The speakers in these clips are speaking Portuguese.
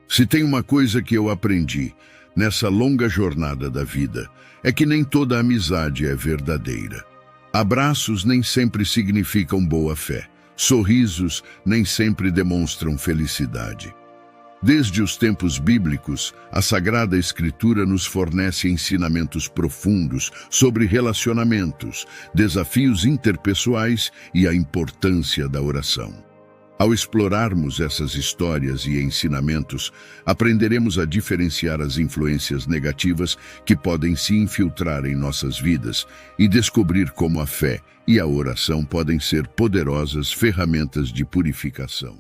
Se tem uma coisa que eu aprendi nessa longa jornada da vida, é que nem toda amizade é verdadeira. Abraços nem sempre significam boa fé. Sorrisos nem sempre demonstram felicidade. Desde os tempos bíblicos, a Sagrada Escritura nos fornece ensinamentos profundos sobre relacionamentos, desafios interpessoais e a importância da oração. Ao explorarmos essas histórias e ensinamentos, aprenderemos a diferenciar as influências negativas que podem se infiltrar em nossas vidas e descobrir como a fé e a oração podem ser poderosas ferramentas de purificação.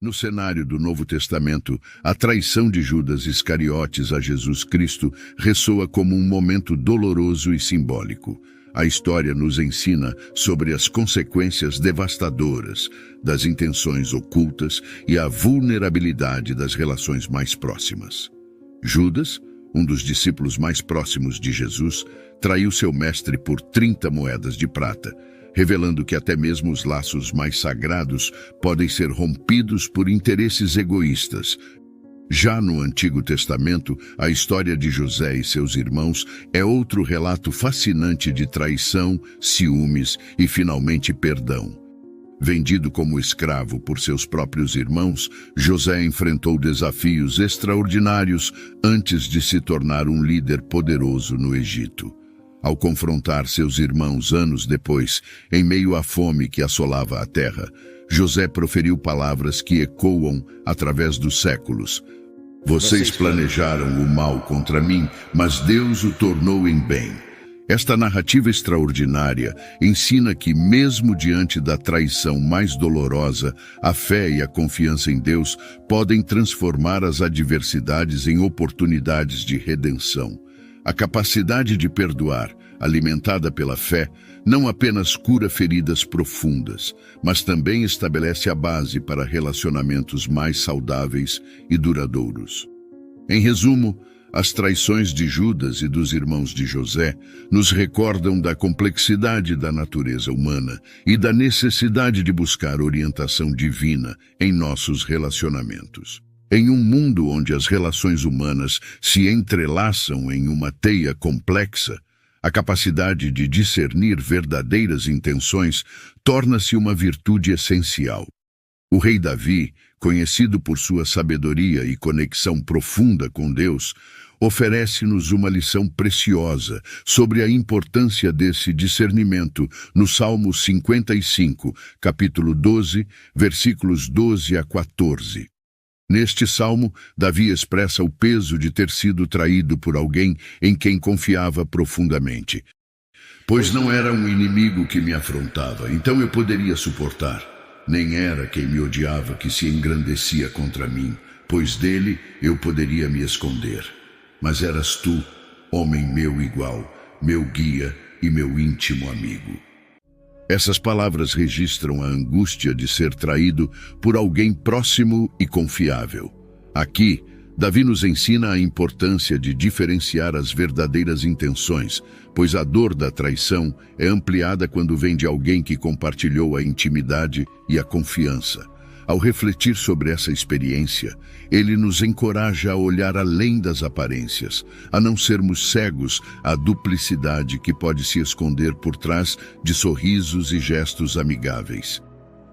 No cenário do Novo Testamento, a traição de Judas Iscariotes a Jesus Cristo ressoa como um momento doloroso e simbólico. A história nos ensina sobre as consequências devastadoras das intenções ocultas e a vulnerabilidade das relações mais próximas. Judas, um dos discípulos mais próximos de Jesus, traiu seu mestre por 30 moedas de prata, revelando que até mesmo os laços mais sagrados podem ser rompidos por interesses egoístas. Já no Antigo Testamento, a história de José e seus irmãos é outro relato fascinante de traição, ciúmes e, finalmente, perdão. Vendido como escravo por seus próprios irmãos, José enfrentou desafios extraordinários antes de se tornar um líder poderoso no Egito. Ao confrontar seus irmãos anos depois, em meio à fome que assolava a terra, José proferiu palavras que ecoam através dos séculos. Vocês planejaram o mal contra mim, mas Deus o tornou em bem. Esta narrativa extraordinária ensina que, mesmo diante da traição mais dolorosa, a fé e a confiança em Deus podem transformar as adversidades em oportunidades de redenção. A capacidade de perdoar, alimentada pela fé, não apenas cura feridas profundas, mas também estabelece a base para relacionamentos mais saudáveis e duradouros. Em resumo, as traições de Judas e dos irmãos de José nos recordam da complexidade da natureza humana e da necessidade de buscar orientação divina em nossos relacionamentos. Em um mundo onde as relações humanas se entrelaçam em uma teia complexa, a capacidade de discernir verdadeiras intenções torna-se uma virtude essencial. O rei Davi, conhecido por sua sabedoria e conexão profunda com Deus, oferece-nos uma lição preciosa sobre a importância desse discernimento no Salmo 55, capítulo 12, versículos 12 a 14. Neste salmo, Davi expressa o peso de ter sido traído por alguém em quem confiava profundamente. Pois não era um inimigo que me afrontava, então eu poderia suportar. Nem era quem me odiava que se engrandecia contra mim, pois dele eu poderia me esconder. Mas eras tu, homem meu igual, meu guia e meu íntimo amigo. Essas palavras registram a angústia de ser traído por alguém próximo e confiável. Aqui, Davi nos ensina a importância de diferenciar as verdadeiras intenções, pois a dor da traição é ampliada quando vem de alguém que compartilhou a intimidade e a confiança. Ao refletir sobre essa experiência, ele nos encoraja a olhar além das aparências, a não sermos cegos à duplicidade que pode se esconder por trás de sorrisos e gestos amigáveis.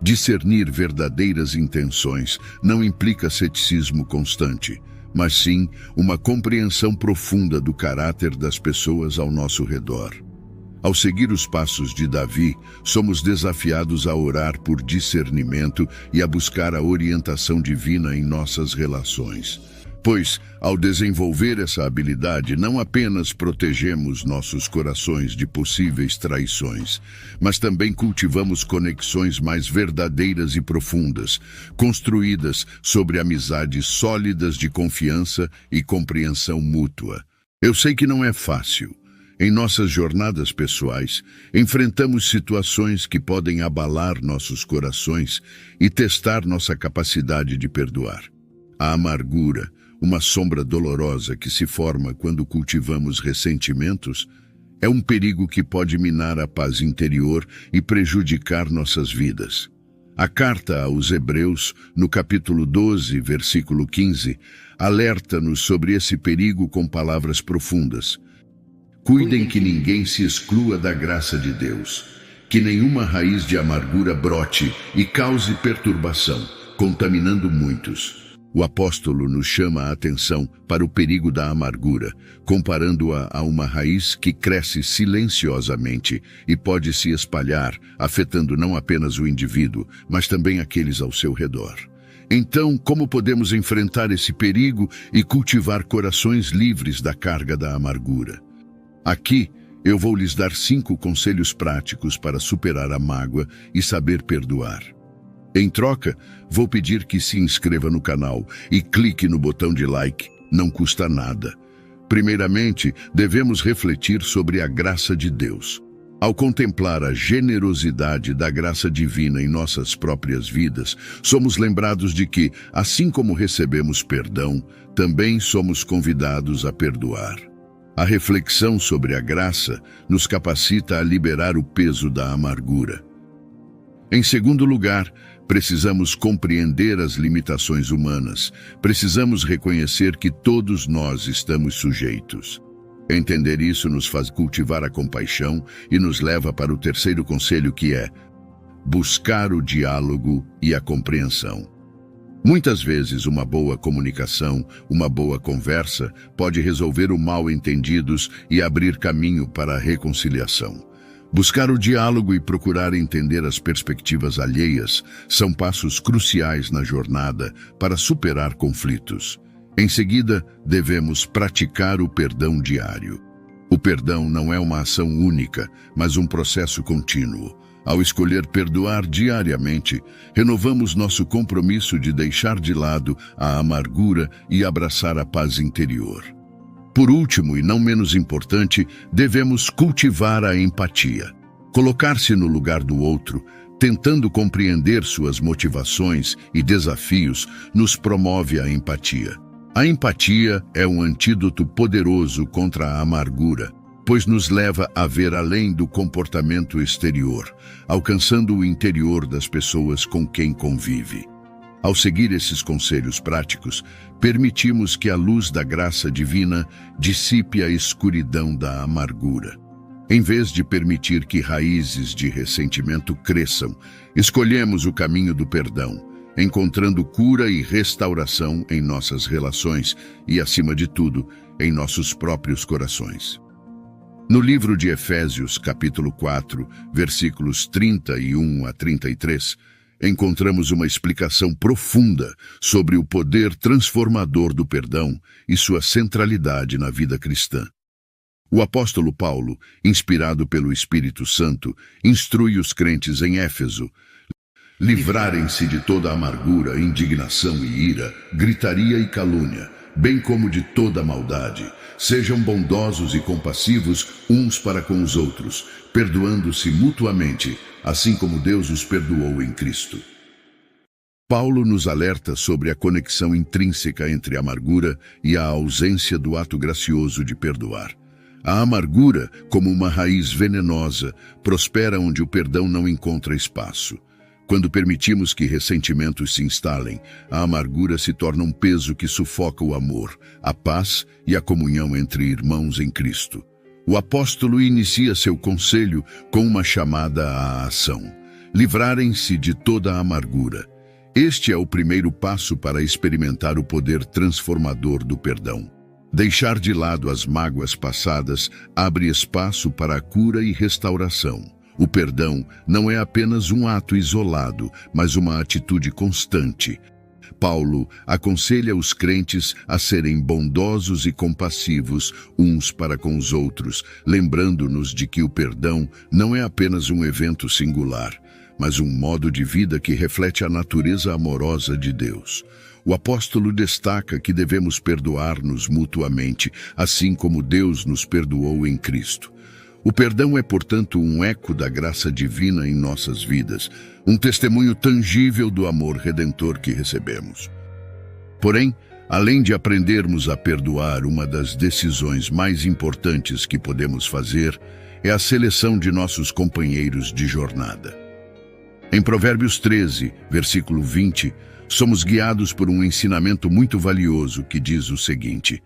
Discernir verdadeiras intenções não implica ceticismo constante, mas sim uma compreensão profunda do caráter das pessoas ao nosso redor. Ao seguir os passos de Davi, somos desafiados a orar por discernimento e a buscar a orientação divina em nossas relações. Pois, ao desenvolver essa habilidade, não apenas protegemos nossos corações de possíveis traições, mas também cultivamos conexões mais verdadeiras e profundas, construídas sobre amizades sólidas de confiança e compreensão mútua. Eu sei que não é fácil. Em nossas jornadas pessoais, enfrentamos situações que podem abalar nossos corações e testar nossa capacidade de perdoar. A amargura, uma sombra dolorosa que se forma quando cultivamos ressentimentos, é um perigo que pode minar a paz interior e prejudicar nossas vidas. A carta aos Hebreus, no capítulo 12, versículo 15, alerta-nos sobre esse perigo com palavras profundas. Cuidem que ninguém se exclua da graça de Deus, que nenhuma raiz de amargura brote e cause perturbação, contaminando muitos. O apóstolo nos chama a atenção para o perigo da amargura, comparando-a a uma raiz que cresce silenciosamente e pode se espalhar, afetando não apenas o indivíduo, mas também aqueles ao seu redor. Então, como podemos enfrentar esse perigo e cultivar corações livres da carga da amargura? Aqui, eu vou lhes dar 5 conselhos práticos para superar a mágoa e saber perdoar. Em troca, vou pedir que se inscreva no canal e clique no botão de like, não custa nada. Primeiramente, devemos refletir sobre a graça de Deus. Ao contemplar a generosidade da graça divina em nossas próprias vidas, somos lembrados de que, assim como recebemos perdão, também somos convidados a perdoar. A reflexão sobre a graça nos capacita a liberar o peso da amargura. Em segundo lugar, precisamos compreender as limitações humanas. Precisamos reconhecer que todos nós estamos sujeitos. Entender isso nos faz cultivar a compaixão e nos leva para o terceiro conselho, que é buscar o diálogo e a compreensão. Muitas vezes uma boa comunicação, uma boa conversa pode resolver o mal-entendidos e abrir caminho para a reconciliação. Buscar o diálogo e procurar entender as perspectivas alheias são passos cruciais na jornada para superar conflitos. Em seguida, devemos praticar o perdão diário. O perdão não é uma ação única, mas um processo contínuo. Ao escolher perdoar diariamente, renovamos nosso compromisso de deixar de lado a amargura e abraçar a paz interior. Por último, e não menos importante, devemos cultivar a empatia. Colocar-se no lugar do outro, tentando compreender suas motivações e desafios, nos promove a empatia. A empatia é um antídoto poderoso contra a amargura, pois nos leva a ver além do comportamento exterior, alcançando o interior das pessoas com quem convive. Ao seguir esses conselhos práticos, permitimos que a luz da graça divina dissipe a escuridão da amargura. Em vez de permitir que raízes de ressentimento cresçam, escolhemos o caminho do perdão, encontrando cura e restauração em nossas relações e, acima de tudo, em nossos próprios corações. No livro de Efésios, capítulo 4, versículos 31 a 33, encontramos uma explicação profunda sobre o poder transformador do perdão e sua centralidade na vida cristã. O apóstolo Paulo, inspirado pelo Espírito Santo, instrui os crentes em Éfeso: livrarem-se de toda amargura, indignação e ira, gritaria e calúnia, bem como de toda maldade. Sejam bondosos e compassivos uns para com os outros, perdoando-se mutuamente, assim como Deus os perdoou em Cristo. Paulo nos alerta sobre a conexão intrínseca entre a amargura e a ausência do ato gracioso de perdoar. A amargura, como uma raiz venenosa, prospera onde o perdão não encontra espaço. Quando permitimos que ressentimentos se instalem, a amargura se torna um peso que sufoca o amor, a paz e a comunhão entre irmãos em Cristo. O apóstolo inicia seu conselho com uma chamada à ação: livrarem-se de toda a amargura. Este é o primeiro passo para experimentar o poder transformador do perdão. Deixar de lado as mágoas passadas abre espaço para a cura e restauração. O perdão não é apenas um ato isolado, mas uma atitude constante. Paulo aconselha os crentes a serem bondosos e compassivos uns para com os outros, lembrando-nos de que o perdão não é apenas um evento singular, mas um modo de vida que reflete a natureza amorosa de Deus. O apóstolo destaca que devemos perdoar-nos mutuamente, assim como Deus nos perdoou em Cristo. O perdão é, portanto, um eco da graça divina em nossas vidas, um testemunho tangível do amor redentor que recebemos. Porém, além de aprendermos a perdoar, uma das decisões mais importantes que podemos fazer é a seleção de nossos companheiros de jornada. Em Provérbios 13, versículo 20, somos guiados por um ensinamento muito valioso que diz o seguinte: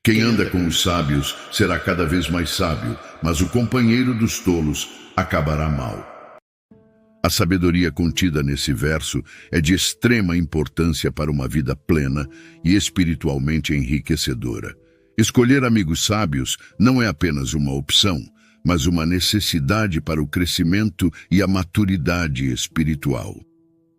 quem anda com os sábios será cada vez mais sábio, mas o companheiro dos tolos acabará mal. A sabedoria contida nesse verso é de extrema importância para uma vida plena e espiritualmente enriquecedora. Escolher amigos sábios não é apenas uma opção, mas uma necessidade para o crescimento e a maturidade espiritual.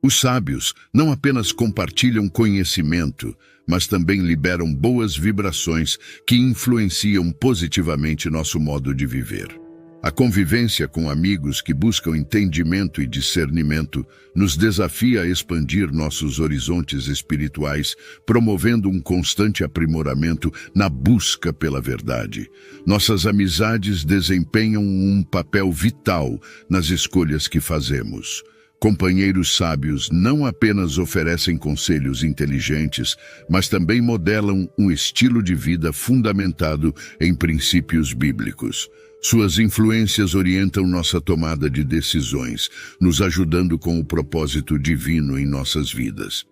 Os sábios não apenas compartilham conhecimento, mas também liberam boas vibrações que influenciam positivamente nosso modo de viver. A convivência com amigos que buscam entendimento e discernimento nos desafia a expandir nossos horizontes espirituais, promovendo um constante aprimoramento na busca pela verdade. Nossas amizades desempenham um papel vital nas escolhas que fazemos. Companheiros sábios não apenas oferecem conselhos inteligentes, mas também modelam um estilo de vida fundamentado em princípios bíblicos. Suas influências orientam nossa tomada de decisões, nos ajudando com o propósito divino em nossas vidas.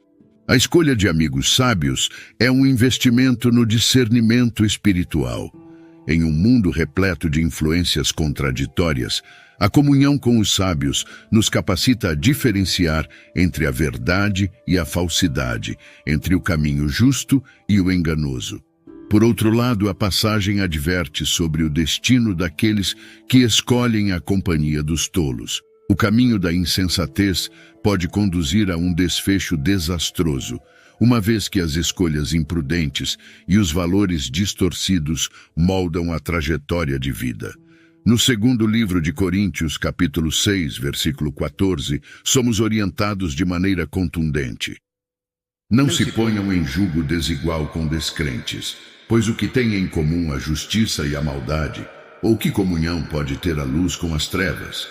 A escolha de amigos sábios é um investimento no discernimento espiritual. Em um mundo repleto de influências contraditórias, a comunhão com os sábios nos capacita a diferenciar entre a verdade e a falsidade, entre o caminho justo e o enganoso. Por outro lado, a passagem adverte sobre o destino daqueles que escolhem a companhia dos tolos. O caminho da insensatez pode conduzir a um desfecho desastroso, uma vez que as escolhas imprudentes e os valores distorcidos moldam a trajetória de vida. No segundo livro de Coríntios, capítulo 6, versículo 14, somos orientados de maneira contundente. Não se ponham em julgo desigual com descrentes, pois o que tem em comum a justiça e a maldade, ou que comunhão pode ter a luz com as trevas?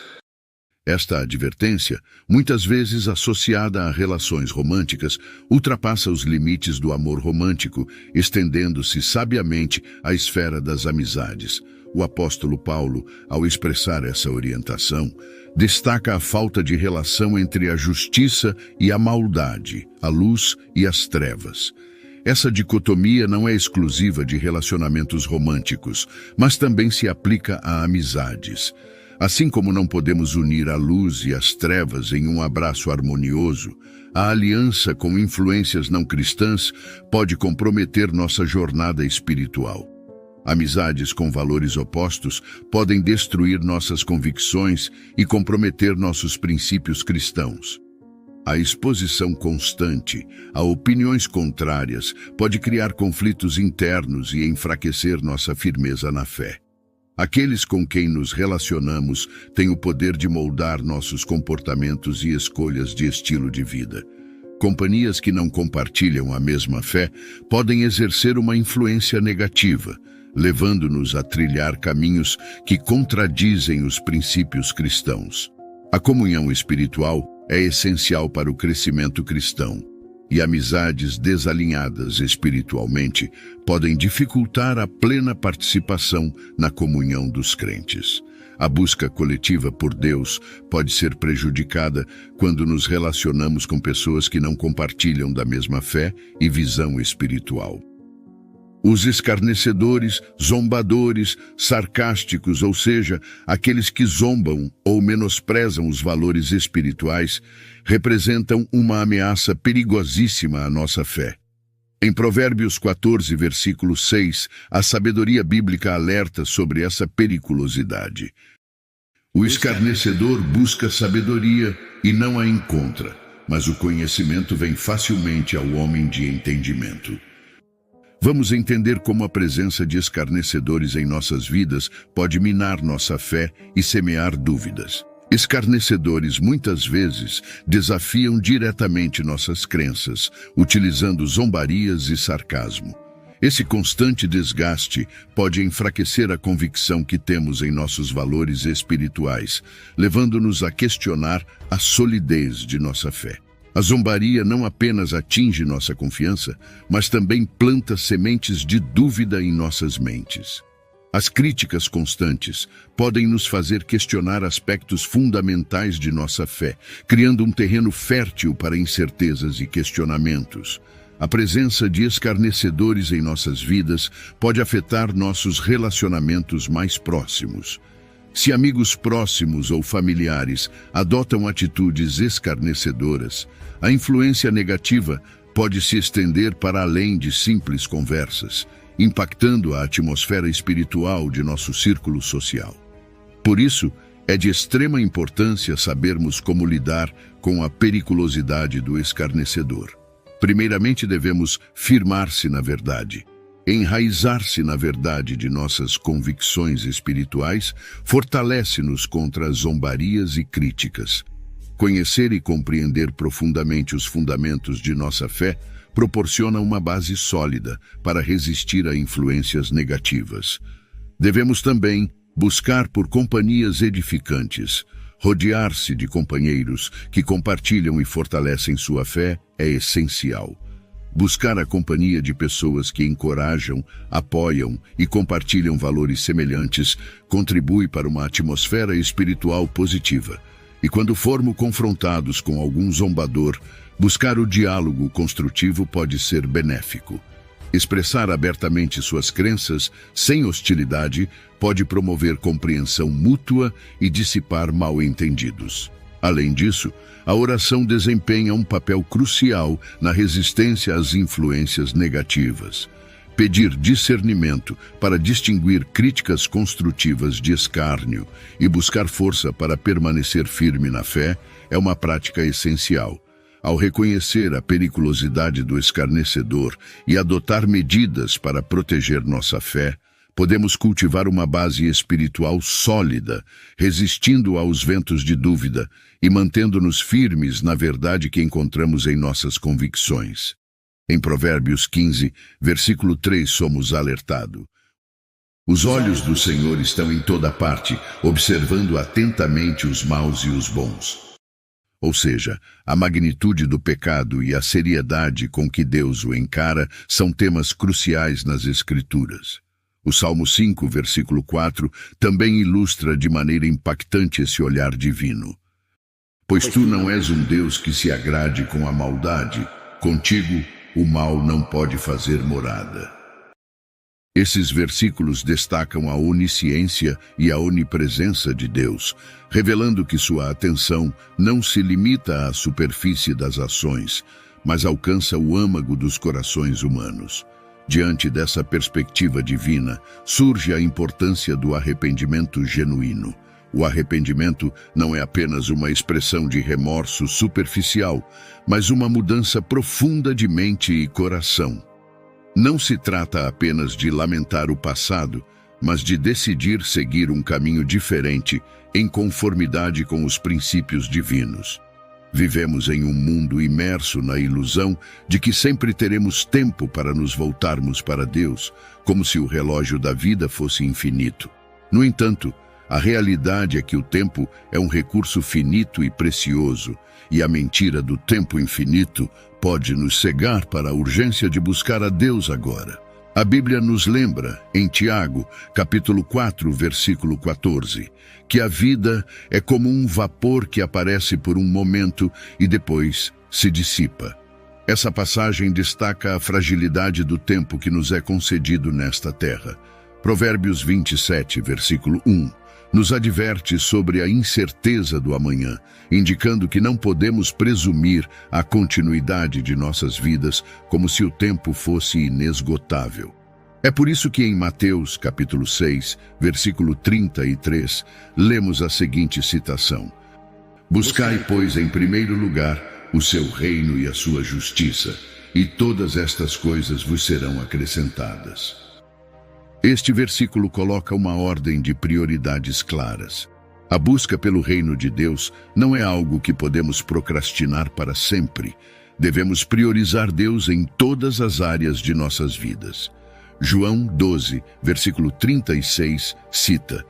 Esta advertência, muitas vezes associada a relações românticas, ultrapassa os limites do amor romântico, estendendo-se sabiamente à esfera das amizades. O apóstolo Paulo, ao expressar essa orientação, destaca a falta de relação entre a justiça e a maldade, a luz e as trevas. Essa dicotomia não é exclusiva de relacionamentos românticos, mas também se aplica a amizades. Assim como não podemos unir a luz e as trevas em um abraço harmonioso, a aliança com influências não cristãs pode comprometer nossa jornada espiritual. Amizades com valores opostos podem destruir nossas convicções e comprometer nossos princípios cristãos. A exposição constante a opiniões contrárias pode criar conflitos internos e enfraquecer nossa firmeza na fé. Aqueles com quem nos relacionamos têm o poder de moldar nossos comportamentos e escolhas de estilo de vida. Companhias que não compartilham a mesma fé podem exercer uma influência negativa, levando-nos a trilhar caminhos que contradizem os princípios cristãos. A comunhão espiritual é essencial para o crescimento cristão, e amizades desalinhadas espiritualmente podem dificultar a plena participação na comunhão dos crentes. A busca coletiva por Deus pode ser prejudicada quando nos relacionamos com pessoas que não compartilham da mesma fé e visão espiritual. Os escarnecedores, zombadores, sarcásticos, ou seja, aqueles que zombam ou menosprezam os valores espirituais, representam uma ameaça perigosíssima à nossa fé. Em Provérbios 14, versículo 6, a sabedoria bíblica alerta sobre essa periculosidade. O escarnecedor busca sabedoria e não a encontra, mas o conhecimento vem facilmente ao homem de entendimento. Vamos entender como a presença de escarnecedores em nossas vidas pode minar nossa fé e semear dúvidas. Escarnecedores muitas vezes desafiam diretamente nossas crenças, utilizando zombarias e sarcasmo. Esse constante desgaste pode enfraquecer a convicção que temos em nossos valores espirituais, levando-nos a questionar a solidez de nossa fé. A zombaria não apenas atinge nossa confiança, mas também planta sementes de dúvida em nossas mentes. As críticas constantes podem nos fazer questionar aspectos fundamentais de nossa fé, criando um terreno fértil para incertezas e questionamentos. A presença de escarnecedores em nossas vidas pode afetar nossos relacionamentos mais próximos. Se amigos próximos ou familiares adotam atitudes escarnecedoras, a influência negativa pode se estender para além de simples conversas, impactando a atmosfera espiritual de nosso círculo social. Por isso, é de extrema importância sabermos como lidar com a periculosidade do escarnecedor. Primeiramente, devemos firmar-se na verdade. Enraizar-se na verdade de nossas convicções espirituais fortalece-nos contra as zombarias e críticas. Conhecer e compreender profundamente os fundamentos de nossa fé proporciona uma base sólida para resistir a influências negativas. Devemos também buscar por companhias edificantes. Rodear-se de companheiros que compartilham e fortalecem sua fé é essencial. Buscar a companhia de pessoas que encorajam, apoiam e compartilham valores semelhantes contribui para uma atmosfera espiritual positiva. E quando formos confrontados com algum zombador, buscar o diálogo construtivo pode ser benéfico. Expressar abertamente suas crenças, sem hostilidade, pode promover compreensão mútua e dissipar mal-entendidos. Além disso, a oração desempenha um papel crucial na resistência às influências negativas. Pedir discernimento para distinguir críticas construtivas de escárnio e buscar força para permanecer firme na fé é uma prática essencial. Ao reconhecer a periculosidade do escarnecedor e adotar medidas para proteger nossa fé, podemos cultivar uma base espiritual sólida, resistindo aos ventos de dúvida e mantendo-nos firmes na verdade que encontramos em nossas convicções. Em Provérbios 15, versículo 3, somos alertados. Os olhos do Senhor estão em toda parte, observando atentamente os maus e os bons. Ou seja, a magnitude do pecado e a seriedade com que Deus o encara são temas cruciais nas Escrituras. O Salmo 5, versículo 4, também ilustra de maneira impactante esse olhar divino. Pois tu não és um Deus que se agrade com a maldade, contigo o mal não pode fazer morada. Esses versículos destacam a onisciência e a onipresença de Deus, revelando que sua atenção não se limita à superfície das ações, mas alcança o âmago dos corações humanos. Diante dessa perspectiva divina, surge a importância do arrependimento genuíno. O arrependimento não é apenas uma expressão de remorso superficial, mas uma mudança profunda de mente e coração. Não se trata apenas de lamentar o passado, mas de decidir seguir um caminho diferente, em conformidade com os princípios divinos. Vivemos em um mundo imerso na ilusão de que sempre teremos tempo para nos voltarmos para Deus, como se o relógio da vida fosse infinito. No entanto, a realidade é que o tempo é um recurso finito e precioso, e a mentira do tempo infinito pode nos cegar para a urgência de buscar a Deus agora. A Bíblia nos lembra, em Tiago, capítulo 4, versículo 14, que a vida é como um vapor que aparece por um momento e depois se dissipa. Essa passagem destaca a fragilidade do tempo que nos é concedido nesta terra. Provérbios 27, versículo 1, nos adverte sobre a incerteza do amanhã, indicando que não podemos presumir a continuidade de nossas vidas como se o tempo fosse inesgotável. É por isso que em Mateus, capítulo 6, versículo 33, lemos a seguinte citação: Buscai, pois, em primeiro lugar o seu reino e a sua justiça, e todas estas coisas vos serão acrescentadas. Este versículo coloca uma ordem de prioridades claras. A busca pelo reino de Deus não é algo que podemos procrastinar para sempre. Devemos priorizar Deus em todas as áreas de nossas vidas. João 12, versículo 36, cita: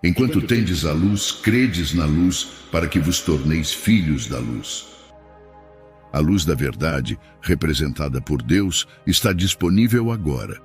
Enquanto tendes a luz, credes na luz, para que vos torneis filhos da luz. A luz da verdade, representada por Deus, está disponível agora.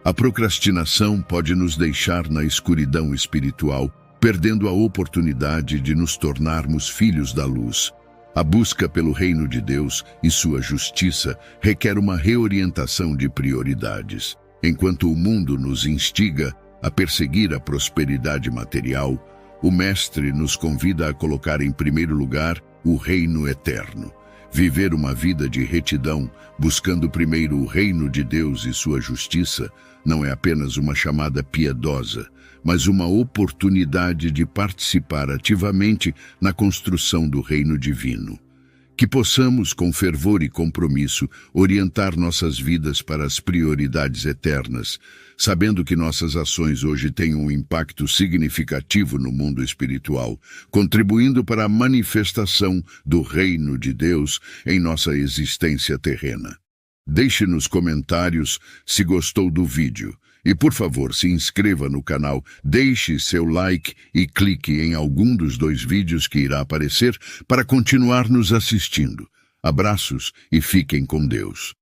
A procrastinação pode nos deixar na escuridão espiritual, perdendo a oportunidade de nos tornarmos filhos da luz. A busca pelo reino de Deus e sua justiça requer uma reorientação de prioridades. Enquanto o mundo nos instiga a perseguir a prosperidade material, o Mestre nos convida a colocar em primeiro lugar o reino eterno. Viver uma vida de retidão, buscando primeiro o reino de Deus e sua justiça, não é apenas uma chamada piedosa, mas uma oportunidade de participar ativamente na construção do reino divino. Que possamos, com fervor e compromisso, orientar nossas vidas para as prioridades eternas, sabendo que nossas ações hoje têm um impacto significativo no mundo espiritual, contribuindo para a manifestação do reino de Deus em nossa existência terrena. Deixe nos comentários se gostou do vídeo. E, por favor, se inscreva no canal, deixe seu like e clique em algum dos 2 vídeos que irá aparecer para continuar nos assistindo. Abraços e fiquem com Deus.